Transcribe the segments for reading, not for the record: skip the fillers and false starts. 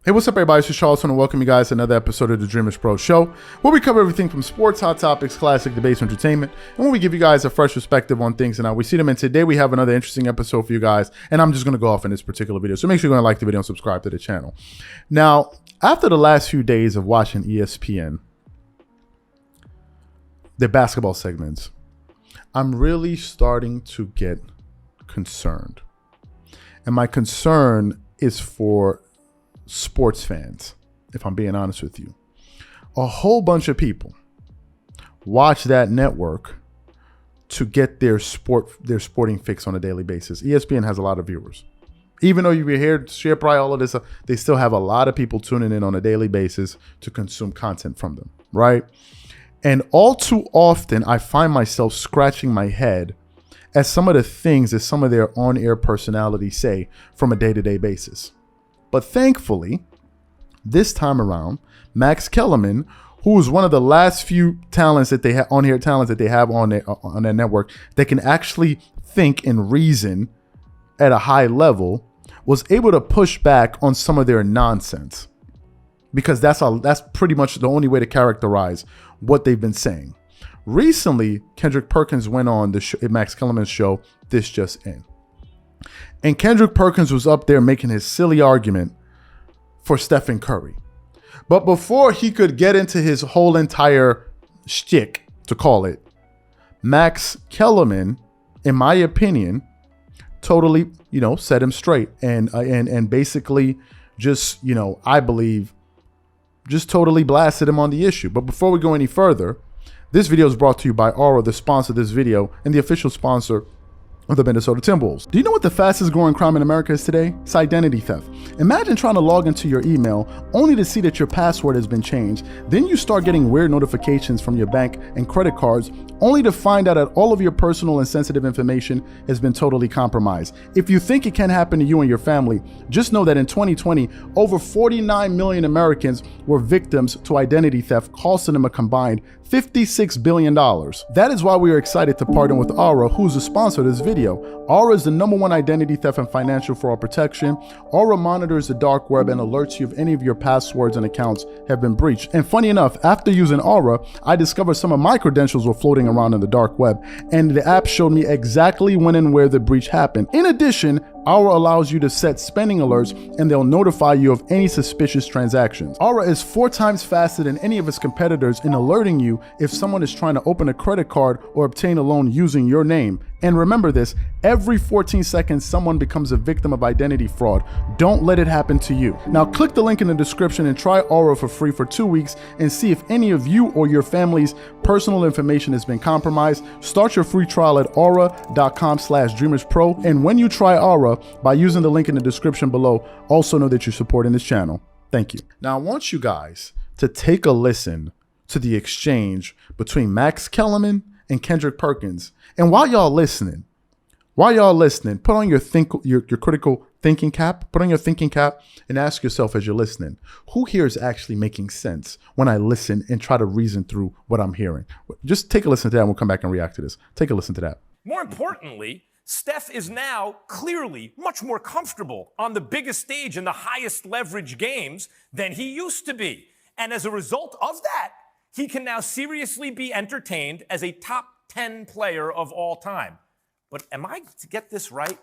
Hey, what's up, everybody? It's Sharpe, and welcome you guys to another episode of the Dreamerspro Show, where we cover everything from sports, hot topics, classic debates, entertainment, and where we give you guys a fresh perspective on things and how we see them. And today we have another interesting episode for you guys, and I'm just going to go off in this particular video. So make sure you're going to like the video and subscribe to the channel. Now, after the last few days of watching ESPN, their basketball segments, I'm really starting to get concerned. And my concern is for sports fans, if I'm being honest with you. A whole bunch of people watch that network to get their sporting fix on a daily basis. ESPN has a lot of viewers. Even though you hear Sharpe, all of this, they still have a lot of people tuning in on a daily basis to consume content from them, right? And all too often, I find myself scratching my head at some of the things that some of their on-air personalities say from a day-to-day basis. But thankfully, this time around, Max Kellerman, who is one of the last few talents that they have on-air talents that they have on their network that can actually think and reason at a high level, was able to push back on some of their nonsense, because that's pretty much the only way to characterize what they've been saying. Recently, Kendrick Perkins went on the Max Kellerman's show, This Just In. And Kendrick Perkins was up there making his silly argument for Stephen Curry. But before he could get into his whole entire shtick, to call it, Max Kellerman, in my opinion, totally, set him straight and basically just, I believe, just totally blasted him on the issue. But before we go any further, this video is brought to you by Aura, the sponsor of this video and the official sponsor of the Minnesota Timberwolves. Do you know what the fastest growing crime in America is today? It's identity theft. Imagine trying to log into your email only to see that your password has been changed. Then you start getting weird notifications from your bank and credit cards only to find out that all of your personal and sensitive information has been totally compromised. If you think it can happen to you and your family, just know that in 2020, over 49 million Americans were victims to identity theft, costing them a combined $56 billion. That is why we are excited to partner with Aura, who's the sponsor of this video. Aura is the #1 identity theft and financial fraud protection. Aura monitors the dark web and alerts you if any of your passwords and accounts have been breached. And funny enough, after using Aura, I discovered some of my credentials were floating around in the dark web, and the app showed me exactly when and where the breach happened. In addition, Aura allows you to set spending alerts, and they'll notify you of any suspicious transactions. Aura is 4 times faster than any of its competitors in alerting you if someone is trying to open a credit card or obtain a loan using your name. And remember this, every 14 seconds, someone becomes a victim of identity fraud. Don't let it happen to you. Now click the link in the description and try Aura for free for 2 weeks and see if any of you or your family's personal information has been compromised. Start your free trial at aura.com/dreamerspro. And when you try Aura, by using the link in the description below, also know that you're supporting this channel. Thank you. Now I want you guys to take a listen to the exchange between Max Kellerman and Kendrick Perkins. And while y'all listening, put on your critical thinking cap, and ask yourself as you're listening, who here is actually making sense when I listen and try to reason through what I'm hearing? Just take a listen to that and we'll come back and react to this. Take a listen to that. More importantly, Steph is now clearly much more comfortable on the biggest stage in the highest leverage games than he used to be. And as a result of that, he can now seriously be entertained as a top 10 player of all time. But am I to get this right?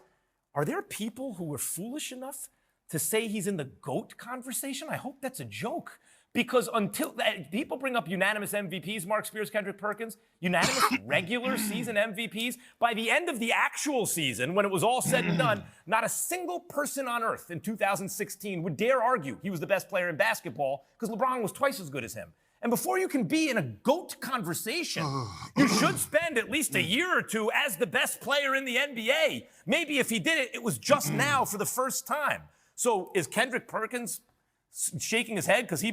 Are there people who were foolish enough to say he's in the GOAT conversation? I hope that's a joke. Because until people bring up unanimous MVPs, Mark Spears, Kendrick Perkins, unanimous regular season MVPs, by the end of the actual season, when it was all said and done, not a single person on earth in 2016 would dare argue he was the best player in basketball because LeBron was twice as good as him. And before you can be in a GOAT conversation, you should spend at least a year or two as the best player in the NBA. Maybe if he did it, it was just now for the first time. So is Kendrick Perkins shaking his head because he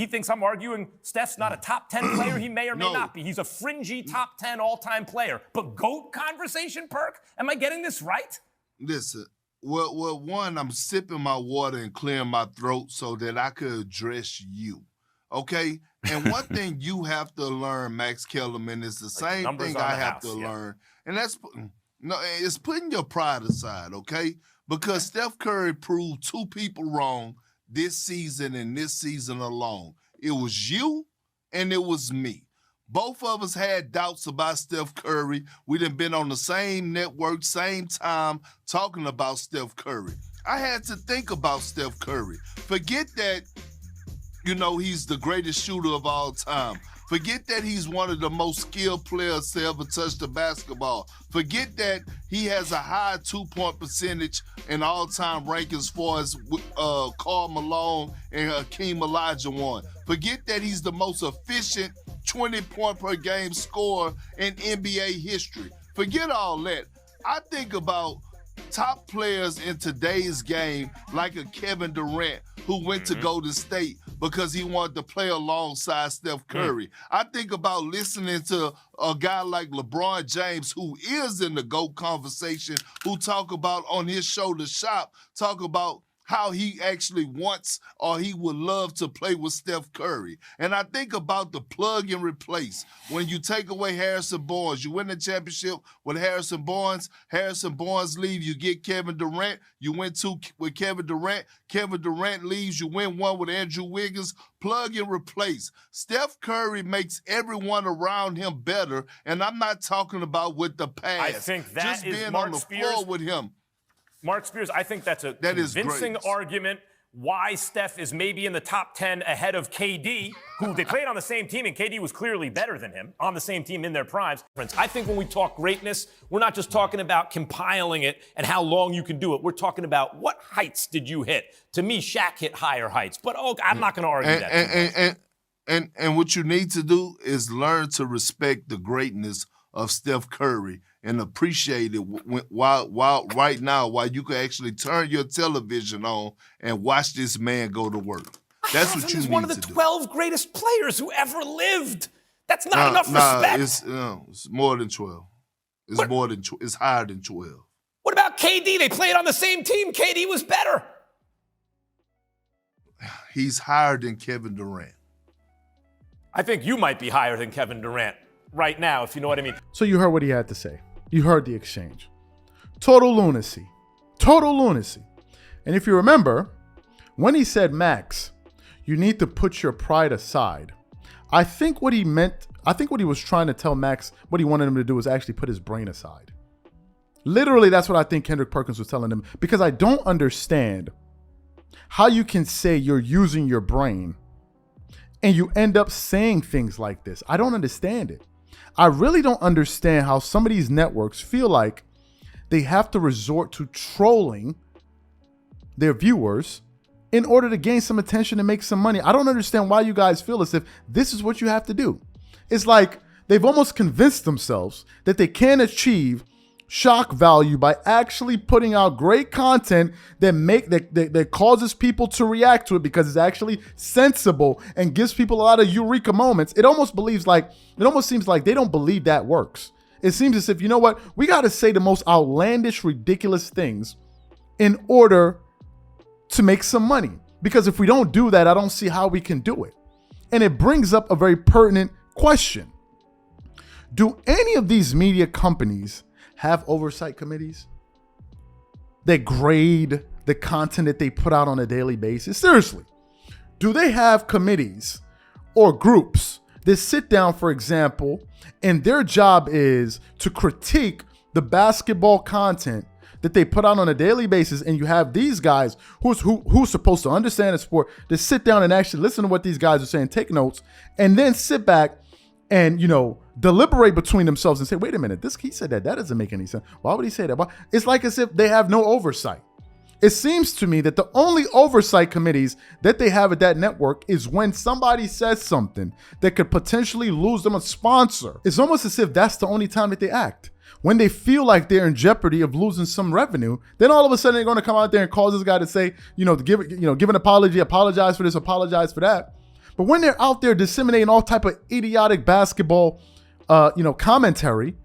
thinks I'm arguing Steph's not a top 10 player? He may or may not be. He's a fringy top 10 all-time player. But GOAT conversation, Perk? Am I getting this right? Listen, well, one, I'm sipping my water and clearing my throat so that I could address you, okay? And one thing you have to learn, Max Kellerman, is the same thing I have to learn. And that's, it's putting your pride aside, okay? Because Steph Curry proved 2 people wrong this season and this season alone. It was you and it was me. Both of us had doubts about Steph Curry. We done been on the same network, same time, talking about Steph Curry. I had to think about Steph Curry. Forget that, he's the greatest shooter of all time. Forget that he's one of the most skilled players to ever touch the basketball. Forget that he has a high 2-point percentage in all-time rankings as far as Karl Malone and Hakeem Olajuwon. Forget that he's the most efficient 20-point-per-game scorer in NBA history. Forget all that. I think about top players in today's game like a Kevin Durant who went to Golden State because he wanted to play alongside Steph Curry. I think about listening to a guy like LeBron James who is in the GOAT conversation, who talk about on his show, The Sharpe, talk about how he actually wants or he would love to play with Steph Curry. And I think about the plug and replace. When you take away Harrison Barnes, you win the championship with Harrison Barnes leaves, you get Kevin Durant. You win 2 with Kevin Durant leaves, you win 1 with Andrew Wiggins. Plug and replace. Steph Curry makes everyone around him better, and I'm not talking about with the past. I think that just is being Mark on the Spears. floor with him. Mark Spears, I think that's a convincing argument why Steph is maybe in the top 10 ahead of KD, who they played on the same team, and KD was clearly better than him on the same team in their primes. I think when we talk greatness, we're not just talking about compiling it and how long you can do it. We're talking about what heights did you hit. To me, Shaq hit higher heights, but I'm not going to argue that. And what you need to do is learn to respect the greatness of Steph Curry and appreciate it while right now, while you can actually turn your television on and watch this man go to work. That's what you need to do. He's one of the 12 greatest players who ever lived. That's not enough respect. It's more than 12. It's higher than 12. What about KD? They played on the same team. KD was better. He's higher than Kevin Durant. I think you might be higher than Kevin Durant right now, if you know what I mean. So you heard what he had to say. You heard the exchange. Total lunacy. Total lunacy. And if you remember, when he said, Max, you need to put your pride aside, I think what he was trying to tell Max, what he wanted him to do was actually put his brain aside. Literally, that's what I think Kendrick Perkins was telling him, because I don't understand how you can say you're using your brain and you end up saying things like this. I don't understand it. I really don't understand how some of these networks feel like they have to resort to trolling their viewers in order to gain some attention and make some money. I don't understand why you guys feel as if this is what you have to do. It's like they've almost convinced themselves that they can achieve shock value by actually putting out great content that causes people to react to it because it's actually sensible and gives people a lot of eureka moments. It almost seems like they don't believe that works. It seems as if, you know what, we got to say the most outlandish, ridiculous things in order to make some money. Because if we don't do that, I don't see how we can do it. And it brings up a very pertinent question. Do any of these media companies have oversight committees that grade the content that they put out on a daily basis? Seriously, do they have committees or groups that sit down, for example, and their job is to critique the basketball content that they put out on a daily basis, and you have these guys who's supposed to understand the sport to sit down and actually listen to what these guys are saying, take notes, and then sit back and, deliberate between themselves and say, wait a minute, he said that doesn't make any sense. Why would he say that? It's like as if they have no oversight. It seems to me that the only oversight committees that they have at that network is when somebody says something that could potentially lose them a sponsor. It's almost as if that's the only time that they act. When they feel like they're in jeopardy of losing some revenue, then all of a sudden they're going to come out there and cause this guy to say, to give an apology, apologize for this, apologize for that. But when they're out there disseminating all type of idiotic basketball, commentary,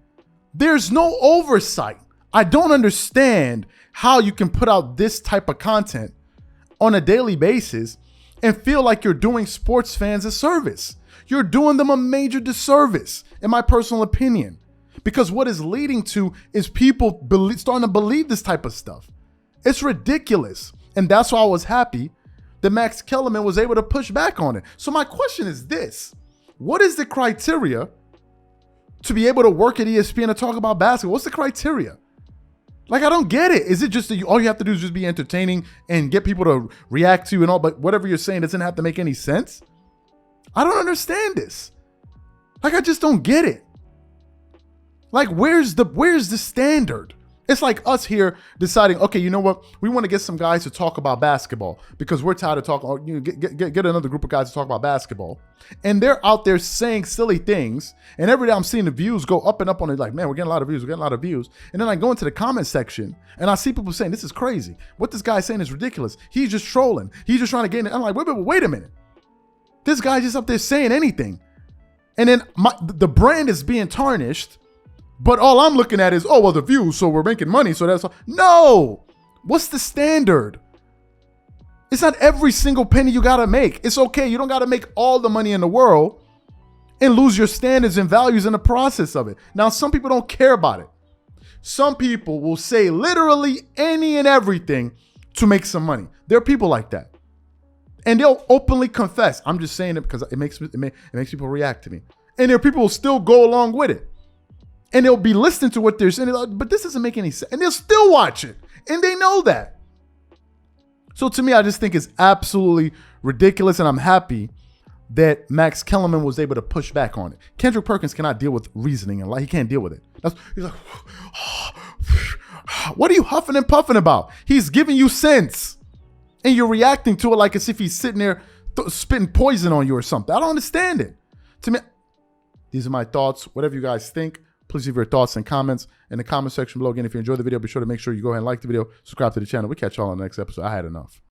there's no oversight. I don't understand how you can put out this type of content on a daily basis and feel like you're doing sports fans a service. You're doing them a major disservice, in my personal opinion, because what is leading to is people starting to believe this type of stuff. It's ridiculous. And that's why I was happy that Max Kellerman was able to push back on it. So my question is this. What is the criteria to be able to work at ESPN and talk about basketball? What's the criteria? Like, I don't get it. Is it just that all you have to do is just be entertaining and get people to react to you and all, but whatever you're saying doesn't have to make any sense? I don't understand this. Like, I just don't get it. Like, where's the standard? It's like us here deciding, okay, you know what? We want to get some guys to talk about basketball because we're tired of talking. You know, get another group of guys to talk about basketball, and they're out there saying silly things. And every day I'm seeing the views go up and up on it. Like, man, we're getting a lot of views. We're getting a lot of views. And then I go into the comment section and I see people saying, this is crazy. What this guy's saying is ridiculous. He's just trolling. He's just trying to get in. I'm like, wait a minute. This guy's just up there saying anything, and then the brand is being tarnished. But all I'm looking at is, oh, well, the views, so we're making money, so that's all. No! What's the standard? It's not every single penny you gotta make. It's okay, you don't gotta make all the money in the world and lose your standards and values in the process of it. Now, some people don't care about it. Some people will say literally any and everything to make some money. There are people like that. And they'll openly confess. I'm just saying it because it makes people react to me. And there are people who still go along with it. And they'll be listening to what they're saying, but this doesn't make any sense. And they'll still watch it. And they know that. So to me, I just think it's absolutely ridiculous. And I'm happy that Max Kellerman was able to push back on it. Kendrick Perkins cannot deal with reasoning and he can't deal with it. He's like, what are you huffing and puffing about? He's giving you sense. And you're reacting to it like as if he's sitting there spitting poison on you or something. I don't understand it. To me, these are my thoughts. Whatever you guys think, please leave your thoughts and comments in the comment section below. Again, if you enjoyed the video, be sure to make sure you go ahead and like the video, subscribe to the channel. We'll catch y'all on the next episode. I had enough.